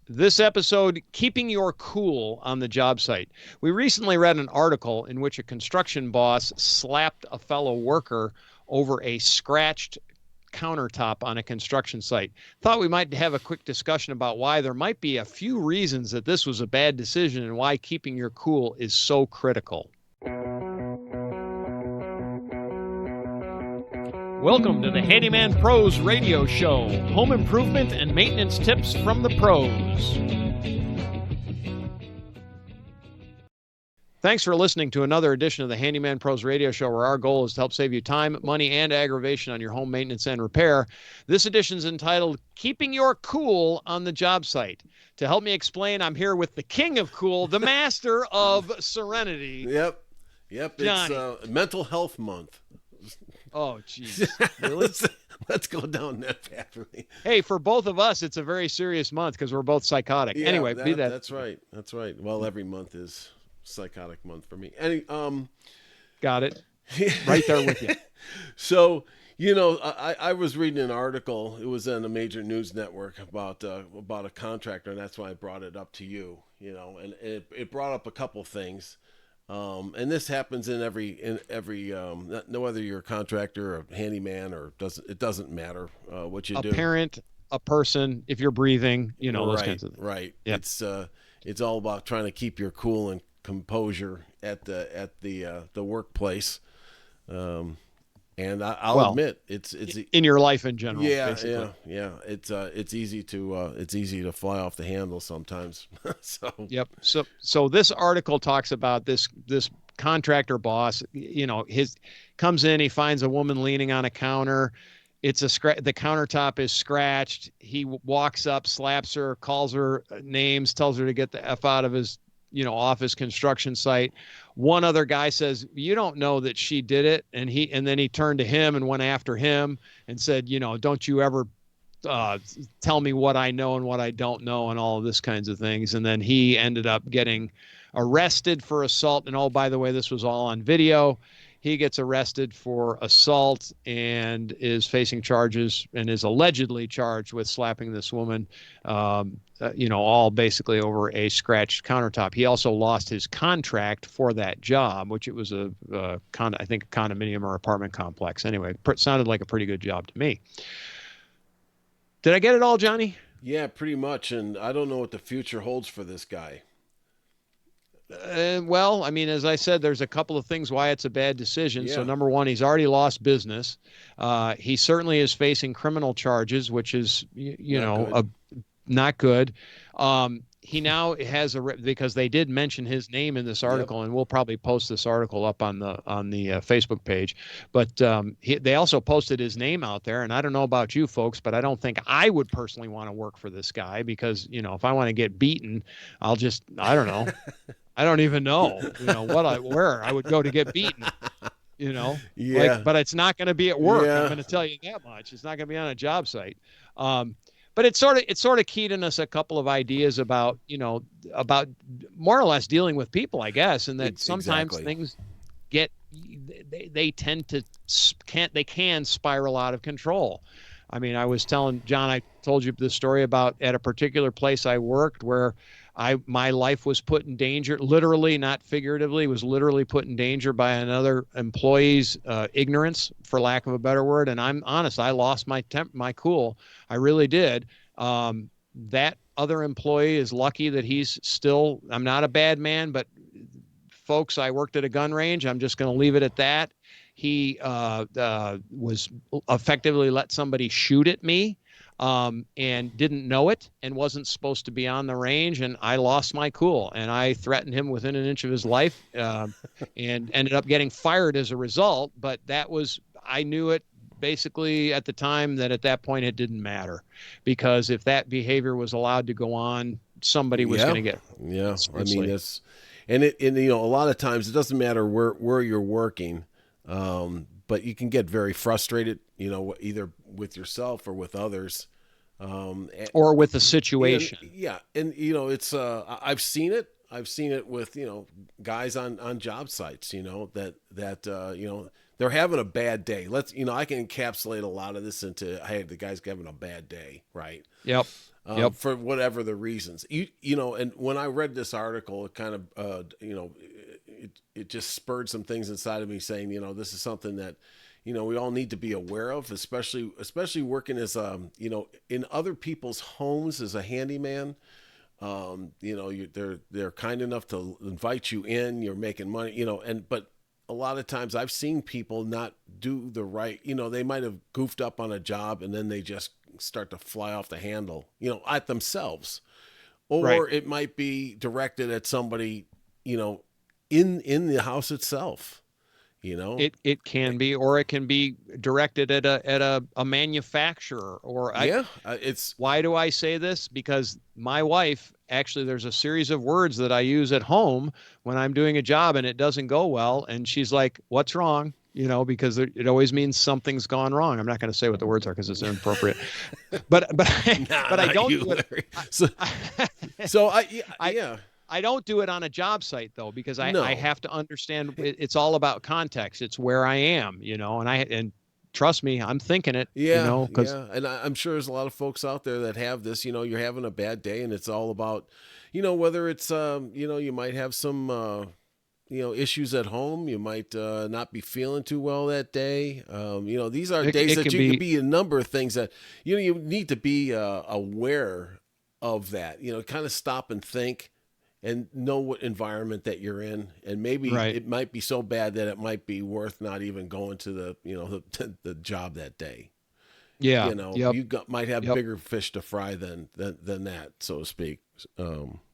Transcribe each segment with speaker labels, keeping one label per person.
Speaker 1: This episode, keeping your cool on the job site. We recently read an article in which a construction boss slapped a fellow worker over a scratched countertop on a construction site. Thought we might have a quick discussion about why there might be a few reasons that this was a bad decision and why keeping your cool is so critical. Welcome to the Handyman Pros Radio Show, home improvement and maintenance tips from the pros. Thanks for listening to another edition of the Handyman Pros Radio Show, where our goal is to help save you time, money, and aggravation on your home maintenance and repair. This edition is entitled Keeping Your Cool on the Job Site. To help me explain, I'm here with the king of cool, the master of serenity.
Speaker 2: Yep.
Speaker 1: Johnny.
Speaker 2: It's Mental Health Month.
Speaker 1: Oh, jeez. Really?
Speaker 2: Let's go down that path.
Speaker 1: Hey, for both of us, it's a very serious month because we're both psychotic.
Speaker 2: Yeah,
Speaker 1: Anyway, be that.
Speaker 2: That's right. Well, every month is psychotic month for me.
Speaker 1: Got it. Right there with you.
Speaker 2: So, I was reading an article. It was on a major news network about a contractor, and that's why I brought it up to you. And it brought up a couple things. And this happens in every no whether you're a contractor or a handyman it doesn't matter what you do.
Speaker 1: A parent, a person, if you're breathing, those kinds of things.
Speaker 2: Right.
Speaker 1: Yep.
Speaker 2: It's all about trying to keep your cool and composure at the workplace. And I'll admit it's
Speaker 1: in your life in general.
Speaker 2: Yeah,
Speaker 1: basically.
Speaker 2: yeah. It's easy to fly off the handle sometimes. So
Speaker 1: Yep. So this article talks about this contractor boss. His comes in, he finds a woman leaning on a counter. The countertop is scratched. He walks up, slaps her, calls her names, tells her to get the F out of his office construction site. One other guy says, "You don't know that she did it." And then he turned to him and went after him and said, "Don't you ever tell me what I know and what I don't know," and all of this kinds of things. And then he ended up getting arrested for assault. And oh, by the way, this was all on video. He gets arrested for assault and is facing charges and is allegedly charged with slapping this woman, all basically over a scratched countertop. He also lost his contract for that job, which it was I think a condominium or apartment complex. Anyway, sounded like a pretty good job to me. Did I get it all, Johnny?
Speaker 2: Yeah, pretty much. And I don't know what the future holds for this guy.
Speaker 1: Well, I mean, as I said, there's a couple of things why it's a bad decision.
Speaker 2: Yeah.
Speaker 1: So number one, he's already lost business. He certainly is facing criminal charges, which is, not good. He now has because they did mention his name in this article, and we'll probably post this article up on the Facebook page. But they also posted his name out there, and I don't know about you folks, but I don't think I would personally want to work for this guy because if I want to get beaten, I don't know. I don't even know, where I would go to get beaten,
Speaker 2: Yeah.
Speaker 1: but it's not going to be at work.
Speaker 2: Yeah.
Speaker 1: I'm going to tell you that much. It's not going to be on a job site. But it sort of keyed in us a couple of ideas about more or less dealing with people, I guess. And that sometimes things they tend to can spiral out of control. I mean, I was telling John, I told you the story about at a particular place I worked where my life was put in danger, literally, not figuratively, was literally put in danger by another employee's ignorance, for lack of a better word. And I'm honest, I lost my cool. I really did. That other employee is lucky that he's still, I'm not a bad man, but folks, I worked at a gun range. I'm just going to leave it at that. He was effectively let somebody shoot at me. And didn't know it and wasn't supposed to be on the range. And I lost my cool and I threatened him within an inch of his life, and ended up getting fired as a result. But I knew it basically at the time that at that point it didn't matter, because if that behavior was allowed to go on, somebody was going to get.
Speaker 2: Yeah. I mean, a lot of times it doesn't matter where you're working. But you can get very frustrated, either with yourself or with others.
Speaker 1: Or with the situation.
Speaker 2: Yeah. And, it's, I've seen it. I've seen it with, guys on job sites, that they're having a bad day. I can encapsulate a lot of this into, hey, the guy's having a bad day. Right.
Speaker 1: Yep. Yep.
Speaker 2: for whatever the reasons. And when I read this article, it kind of, it just spurred some things inside of me saying, this is something that, we all need to be aware of, especially working as, in other people's homes as a handyman. They're kind enough to invite you in, you're making money, but a lot of times I've seen people not do the right, they might have goofed up on a job and then they just start to fly off the handle, at themselves, or
Speaker 1: Right.
Speaker 2: it might be directed at somebody, in the house itself,
Speaker 1: It can be, or it can be directed at a manufacturer.
Speaker 2: It's
Speaker 1: Why do I say this? Because my wife, actually, there's a series of words that I use at home when I'm doing a job and it doesn't go well, and she's like, "What's wrong?" Because it always means something's gone wrong. I'm not going to say what the words are because it's inappropriate. But but I
Speaker 2: not
Speaker 1: don't
Speaker 2: you,
Speaker 1: do it.
Speaker 2: Larry. So yeah.
Speaker 1: I don't do it on a job site though, because
Speaker 2: No.
Speaker 1: I have to understand it's all about context. It's where I am, and trust me, I'm thinking it,
Speaker 2: Yeah,
Speaker 1: because
Speaker 2: yeah, and I'm sure there's a lot of folks out there that have this. You're having a bad day, and it's all about, whether it's, you might have some, issues at home. You might not be feeling too well that day. These are days
Speaker 1: it
Speaker 2: that
Speaker 1: can
Speaker 2: you can
Speaker 1: be
Speaker 2: be a number of things that you need to be aware of that. Kind of stop and think and know what environment that you're in, and maybe
Speaker 1: right.
Speaker 2: it might be so bad that it might be worth not even going to the job that day.
Speaker 1: Yeah. Yep.
Speaker 2: Might have
Speaker 1: Yep.
Speaker 2: bigger fish to fry than that, so to speak.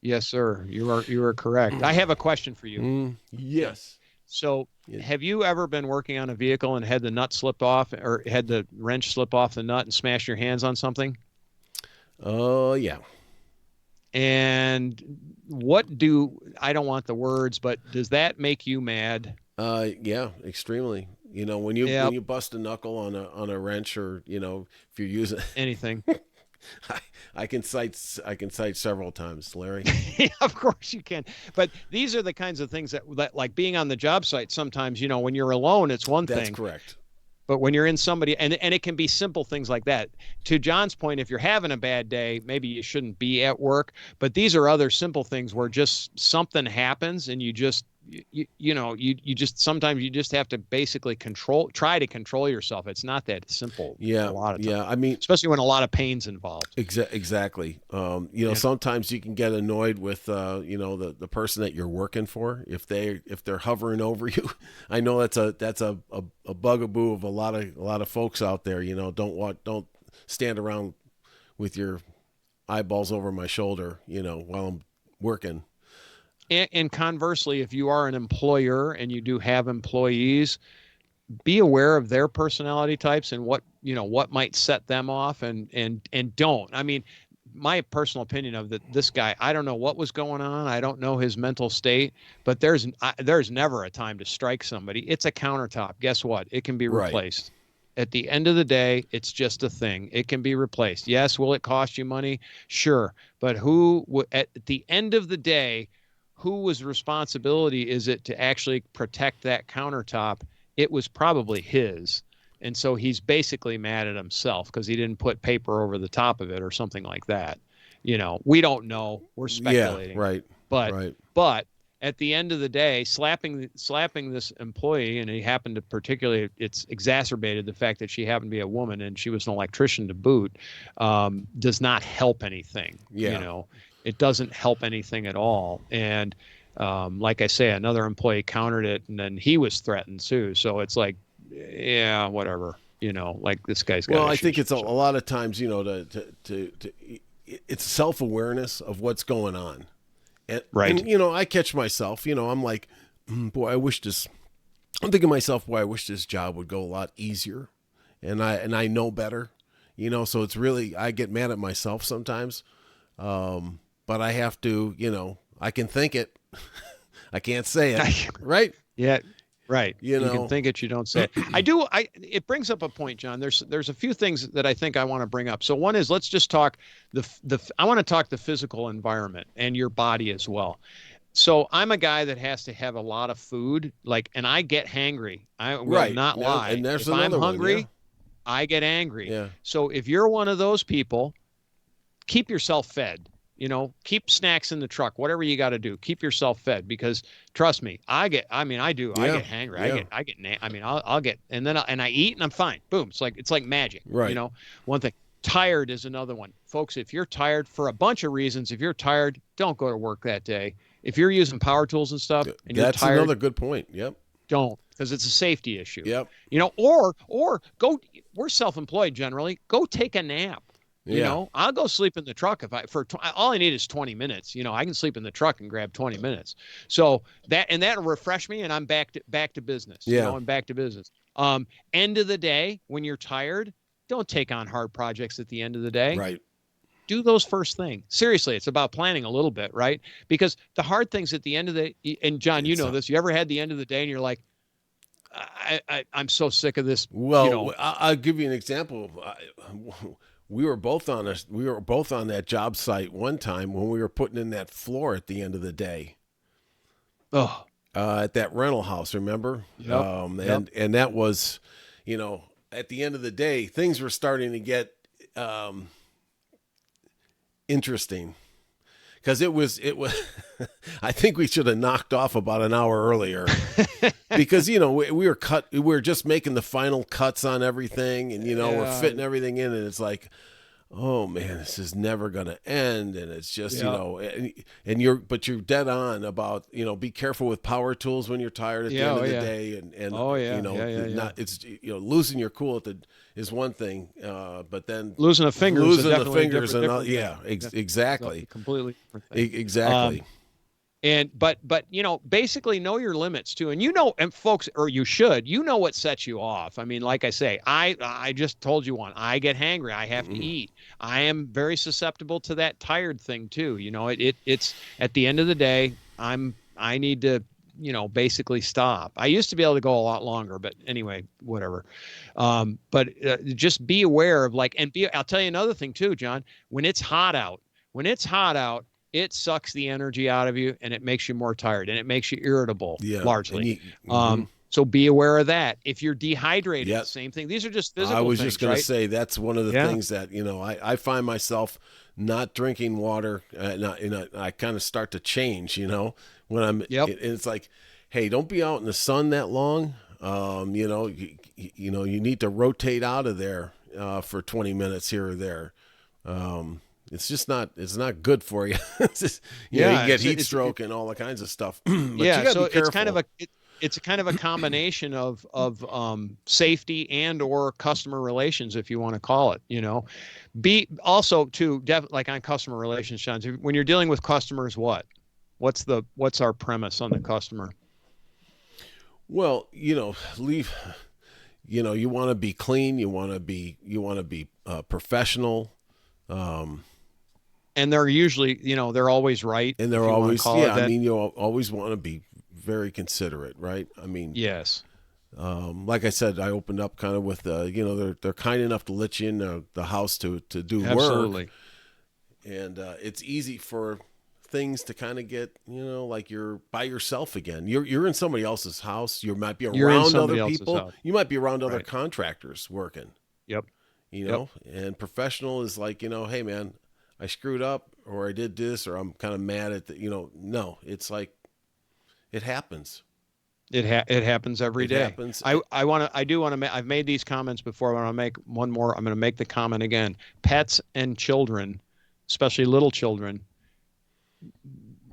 Speaker 1: Yes, sir. You are correct. I have a question for you, John.
Speaker 2: Yes.
Speaker 1: So, have you ever been working on a vehicle and had the nut slipped off, or had the wrench slip off the nut and smash your hands on something?
Speaker 2: Oh, yeah.
Speaker 1: And I don't want the words, but does that make you mad?
Speaker 2: Yeah, extremely. When
Speaker 1: Yep.
Speaker 2: you bust a knuckle on a wrench, or if you're using,
Speaker 1: Anything.
Speaker 2: I can cite several times, Larry.
Speaker 1: Yeah, of course you can. But these are the kinds of things that like being on the job site, sometimes, when you're alone, it's one
Speaker 2: That's
Speaker 1: thing.
Speaker 2: correct.
Speaker 1: But when you're in somebody, and it can be simple things like that. To John's point, if you're having a bad day, maybe you shouldn't be at work. But these are other simple things where just something happens and you just, you just, sometimes you just have to basically try to control yourself. It's not that simple
Speaker 2: Yeah,
Speaker 1: a lot of times,
Speaker 2: yeah. I mean,
Speaker 1: especially when a lot of pain's involved.
Speaker 2: exactly.
Speaker 1: Yeah.
Speaker 2: Sometimes you can get annoyed with, the person that you're working for, if they're hovering over you. I know that's a bugaboo of a lot of folks out there. Don't stand around with your eyeballs over my shoulder, while I'm working.
Speaker 1: And conversely, if you are an employer and you do have employees, be aware of their personality types and what might set them off, and don't. I mean, my personal opinion of this guy, I don't know what was going on. I don't know his mental state, but there's never a time to strike somebody. It's a countertop. Guess what? It can be
Speaker 2: Right.
Speaker 1: replaced. At the end of the day, it's just a thing. It can be replaced. Yes, will it cost you money? Sure. But at the end of the day, whose responsibility is it to actually protect that countertop? It was probably his. And so he's basically mad at himself because he didn't put paper over the top of it or something like that. We don't know. We're
Speaker 2: Yeah.
Speaker 1: speculating.
Speaker 2: Right.
Speaker 1: But
Speaker 2: Right.
Speaker 1: but at the end of the day, slapping this employee, and he happened to particularly, it's exacerbated the fact that she happened to be a woman and she was an electrician to boot, does not help anything.
Speaker 2: Yeah.
Speaker 1: It doesn't help anything at all. And like I say, another employee countered it, and then he was threatened too. So it's like, yeah, whatever. Like this guy's got.
Speaker 2: Well, I
Speaker 1: issues,
Speaker 2: think it's a
Speaker 1: so.
Speaker 2: lot of times, it's self-awareness of what's going on.
Speaker 1: Right.
Speaker 2: And I catch myself, I'm like, boy, I'm thinking to myself, boy, I wish this job would go a lot easier. And I know better, so it's really, I get mad at myself sometimes. But I have to, I can think it. I can't say it. Right.
Speaker 1: Yeah. Right. You
Speaker 2: know,
Speaker 1: can think it, you don't say it. It brings up a point, John. There's a few things that I think I want to bring up. So one is, let's just talk I want to talk the physical environment and your body as well. So I'm a guy that has to have a lot of food, and I get hangry. I will not lie.
Speaker 2: And there's
Speaker 1: if I'm
Speaker 2: another
Speaker 1: hungry,
Speaker 2: one, yeah.
Speaker 1: I get angry.
Speaker 2: Yeah.
Speaker 1: So if you're one of those people, keep yourself fed. Keep snacks in the truck, whatever you got to do, keep yourself fed, because trust me, I get hangry.
Speaker 2: Yeah.
Speaker 1: I'll get, and then I eat and I'm fine. Boom. It's like magic.
Speaker 2: Right.
Speaker 1: One thing, tired is another one. Folks, if you're tired for a bunch of reasons, if you're tired, don't go to work that day. If you're using power tools and stuff and you're tired,
Speaker 2: that's another good point. Yep.
Speaker 1: Don't, because it's a safety issue.
Speaker 2: Yep.
Speaker 1: Or go, we're self-employed generally, go take a nap.
Speaker 2: Yeah.
Speaker 1: I'll go sleep in the truck all I need is 20 minutes. I can sleep in the truck and grab 20 minutes. So that'll refresh me and I'm back to business.
Speaker 2: Yeah.
Speaker 1: I'm back to business. End of the day, when you're tired, don't take on hard projects at the end of the day.
Speaker 2: Right.
Speaker 1: Do those first thing. Seriously, it's about planning a little bit, right? Because the hard things at the end of and John, this, you ever had the end of the day and you're like, I'm so sick of this.
Speaker 2: Well, I'll give you an example. We were both on that job site one time when we were putting in that floor at the end of the day.
Speaker 1: Oh,
Speaker 2: at that rental house, remember?
Speaker 1: Yep.
Speaker 2: And that was, at the end of the day, things were starting to get interesting, because it was I think we should have knocked off about an hour earlier, because we were just making the final cuts on everything, and we're fitting everything in, and it's like, oh man, this is never going to end. And it's just, and you're dead on about, be careful with power tools when you're tired at the end of the day. It's, losing your cool is one thing. But then
Speaker 1: losing a finger,
Speaker 2: exactly.
Speaker 1: Completely different thing.
Speaker 2: Exactly.
Speaker 1: But basically know your limits too. And folks, or you should, what sets you off. I mean, like I say, I just told you one, I get hangry. I have to eat. I am very susceptible to that tired thing too. It's at the end of the day, I need to, basically stop. I used to be able to go a lot longer, but anyway, whatever. But just be aware of I'll tell you another thing too, John, when it's hot out, it sucks the energy out of you and it makes you more tired and it makes you irritable, largely. So be aware of that. If you're dehydrated, same thing. These are just physical things.
Speaker 2: I was just going to say, that's one of the things that, I find myself not drinking water, and I kind of start to change, when I'm, it's like, hey, don't be out in the sun that long. You need to rotate out of there for 20 minutes here or there. It's just it's not good for you. You can get heat stroke and all the kinds of stuff. But you gotta be careful.
Speaker 1: It's kind of a combination of safety and or customer relations, if you want to call it. Be also too, like on customer relations, Sean, when you're dealing with customers, what's our premise on the customer?
Speaker 2: Well, you want to be clean. You want to be professional.
Speaker 1: And they're usually, they're always right.
Speaker 2: And they're always, you always want to be very considerate, right? I mean,
Speaker 1: yes.
Speaker 2: Like I said, I opened up kind of with, they're kind enough to let you in the house to do
Speaker 1: Absolutely.
Speaker 2: work. And it's easy for things to kind of get, like you're by yourself again. You're in somebody else's house. You might be around other people. House. You might be around other contractors working.
Speaker 1: Yep.
Speaker 2: And professional is like, hey man, I screwed up, or I did this, or I'm kind of mad at the, no, it's like, it happens.
Speaker 1: It happens every day. Happens. I've made these comments before. I want to make one more. I'm going to make the comment again. Pets and children, especially little children,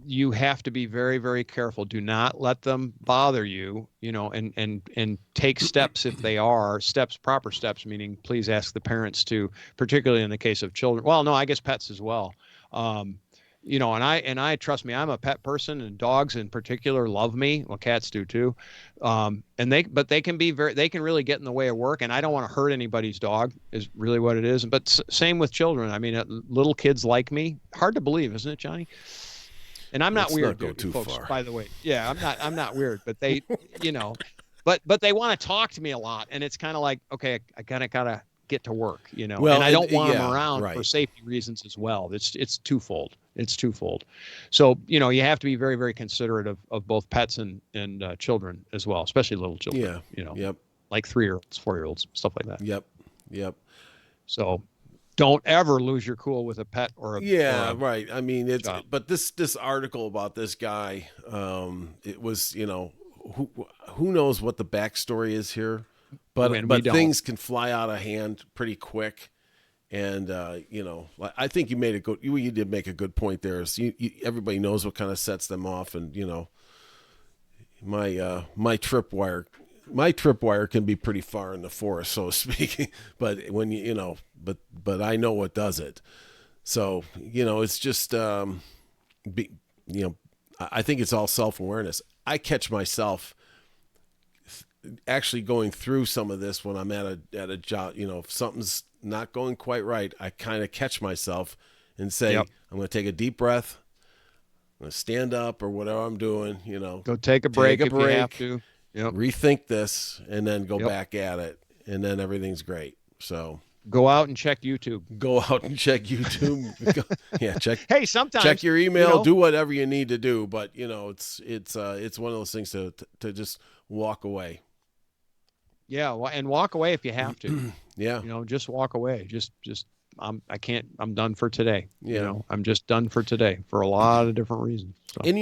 Speaker 1: you have to be very, very careful. Do not let them bother you, and take steps if they are proper steps, meaning please ask the parents to, particularly in the case of children. Well, no, I guess pets as well. And I trust me, I'm a pet person, and dogs in particular love me. Well, cats do too. But they can really get in the way of work, and I don't want to hurt anybody's dog is really what it is. But same with children. I mean, little kids like me. Hard to believe, isn't it, Johnny? And I'm not weird, folks, far. By the way. Yeah, I'm not weird, but they, but they want to talk to me a lot. And it's kind of like, okay, I kind of gotta get to work, Well, and I don't want them around for safety reasons as well. It's twofold. So, you have to be very, very considerate of both pets and children as well, especially little children,
Speaker 2: Yep.
Speaker 1: Like 3-year-olds, 4-year-olds, stuff like that.
Speaker 2: Yep.
Speaker 1: So don't ever lose your cool with a pet or a
Speaker 2: Yeah, right. I mean,
Speaker 1: job.
Speaker 2: but this article about this guy, it was, who knows what the backstory is here,
Speaker 1: When we
Speaker 2: but
Speaker 1: don't.
Speaker 2: things can fly out of hand pretty quick. And I think you did make a good point there. Is everybody knows what kind of sets them off, and my tripwire can be pretty far in the forest, so to speak. But when but I know what does it. So it's just I think it's all self-awareness. I catch myself actually going through some of this when I'm at a job. If something's not going quite right, I kind of catch myself and say,
Speaker 1: Yep.
Speaker 2: I'm going to take a deep breath. I'm going to stand up or whatever I'm doing,
Speaker 1: Go take a break if you have to. Yep.
Speaker 2: Rethink this, and then go
Speaker 1: Yep.
Speaker 2: back at it, and then everything's great. So
Speaker 1: Go out and check YouTube.
Speaker 2: go out and check YouTube. Check.
Speaker 1: Hey, sometimes
Speaker 2: Check your email. Do whatever you need to do, but it's one of those things to just walk away.
Speaker 1: Yeah, and walk away if you have to.
Speaker 2: Yeah.
Speaker 1: Just walk away. Just I can't. I'm done for today.
Speaker 2: Yeah.
Speaker 1: I'm just done for today for a lot of different reasons. So.
Speaker 2: And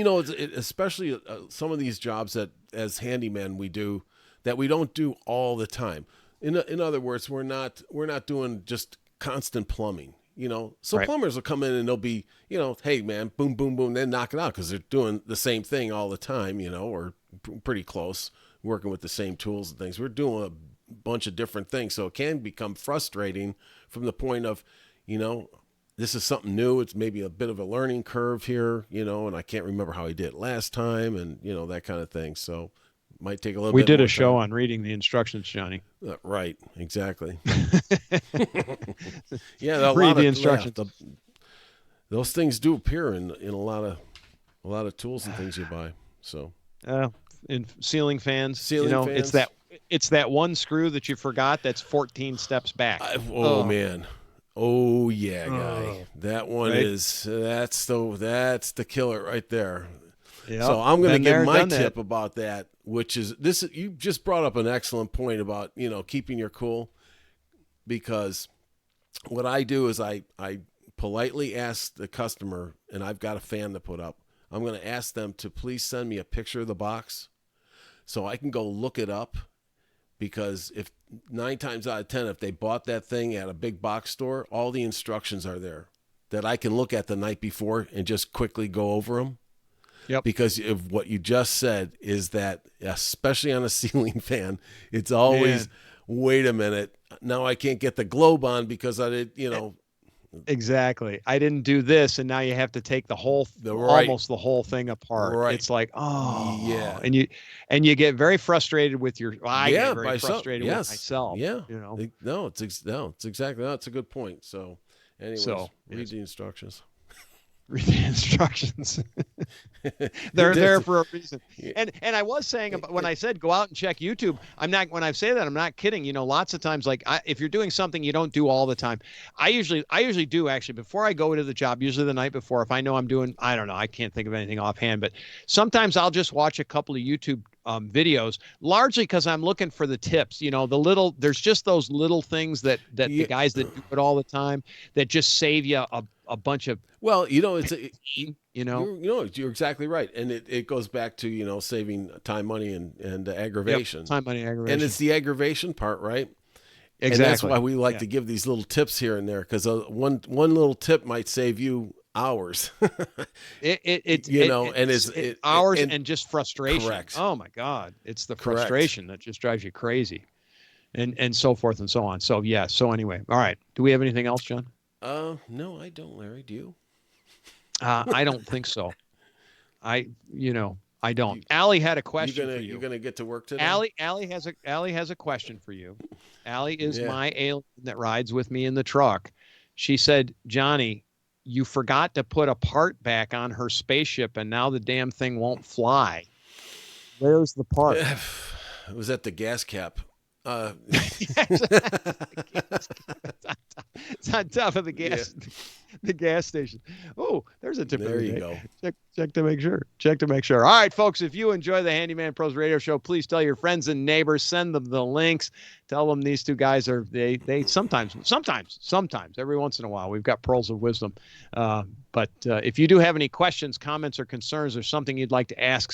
Speaker 2: especially some of these jobs that as handyman we do that we don't do all the time. In other words, we're not doing just constant plumbing. So
Speaker 1: Right.
Speaker 2: Plumbers will come in and they'll be, hey man, boom, boom, boom, then knock it out because they're doing the same thing all the time, or pretty close, working with the same tools and things. We're doing a bunch of different things, so it can become frustrating from the point of, this is something new. It's maybe a bit of a learning curve here, and I can't remember how he did it last time, and that kind of thing. So might take a little.
Speaker 1: We
Speaker 2: bit
Speaker 1: did
Speaker 2: more
Speaker 1: a show
Speaker 2: time.
Speaker 1: on reading the instructions, Johnny.
Speaker 2: Right, exactly.
Speaker 1: Read the instructions.
Speaker 2: Those things do appear in a lot of tools and things you buy. So
Speaker 1: in ceiling fans,
Speaker 2: fans.
Speaker 1: it's that one screw that you forgot that's 14 steps back.
Speaker 2: Man. Oh yeah, guy. That one
Speaker 1: right?
Speaker 2: that's the killer right there.
Speaker 1: Yep.
Speaker 2: So I'm going to give my tip
Speaker 1: that.
Speaker 2: about that, which is this. You just brought up an excellent point about keeping your cool, because what I do is I politely ask the customer, and I've got a fan to put up. I'm going to ask them to please send me a picture of the box so I can go look it up, because if 9 times out of 10, if they bought that thing at a big box store, all the instructions are there that I can look at the night before and just quickly go over them.
Speaker 1: Yep.
Speaker 2: Because of what you just said is that, especially on a ceiling fan, it's always, wait a minute, now I can't get the globe on because I did,
Speaker 1: Exactly. I didn't do this, and now you have to take almost the whole thing apart.
Speaker 2: Right.
Speaker 1: It's like, and you get very frustrated with I get very frustrated with myself.
Speaker 2: Yeah. No, it's exactly that's a good point. So, anyways, read the instructions.
Speaker 1: Read the instructions. They're there for a reason. And I was saying about when I said go out and check YouTube, when I say that, I'm not kidding. Lots of times, like if you're doing something you don't do all the time, I usually do actually before I go to the job, usually the night before, if I know I'm doing, I don't know, I can't think of anything offhand, but sometimes I'll just watch a couple of YouTube videos, largely because I'm looking for the tips. There's just those little things that the guys that do it all the time that just save you a bunch of.
Speaker 2: Well, you're exactly right, and it goes back to saving time, money, and aggravation.
Speaker 1: Time, money, aggravation,
Speaker 2: and it's the aggravation part, right?
Speaker 1: Exactly.
Speaker 2: And that's why we like to give these little tips here and there, because one little tip might save you hours.
Speaker 1: It's hours and just frustration.
Speaker 2: Correct.
Speaker 1: Oh my God, it's the frustration that just drives you crazy, and so forth and so on. So So anyway, all right. Do we have anything else, John?
Speaker 2: No, I don't, Larry. Do you?
Speaker 1: I don't think so. I don't. Allie had a question for you.
Speaker 2: You're gonna get to work today.
Speaker 1: Allie has a question for you. Allie is my alien that rides with me in the truck. She said, Johnny, you forgot to put a part back on her spaceship, and now the damn thing won't fly. Where's the part?
Speaker 2: It was at the gas cap.
Speaker 1: It's on top of the gas, the gas station. Oh, there's a tip.
Speaker 2: There you go.
Speaker 1: Check to make sure. Check to make sure. All right, folks, if you enjoy the Handyman Pros radio show, please tell your friends and neighbors, send them the links. Tell them these two guys are, they sometimes, every once in a while, we've got pearls of wisdom. But if you do have any questions, comments, or concerns, or something you'd like to ask,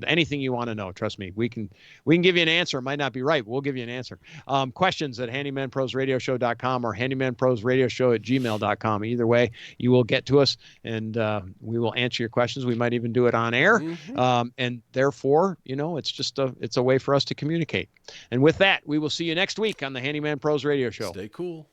Speaker 1: anything you want to know, trust me, we can give you an answer. It might not be right. We'll give you an answer. Questions at handymanprosradioshow.com or handymanprosradioshow@gmail.com. Either way, you will get to us, and we will answer your questions. We might even do it on air. And therefore, it's a way for us to communicate. And with that, we will see you next week on the Handyman Pros Radio Show.
Speaker 2: Stay cool.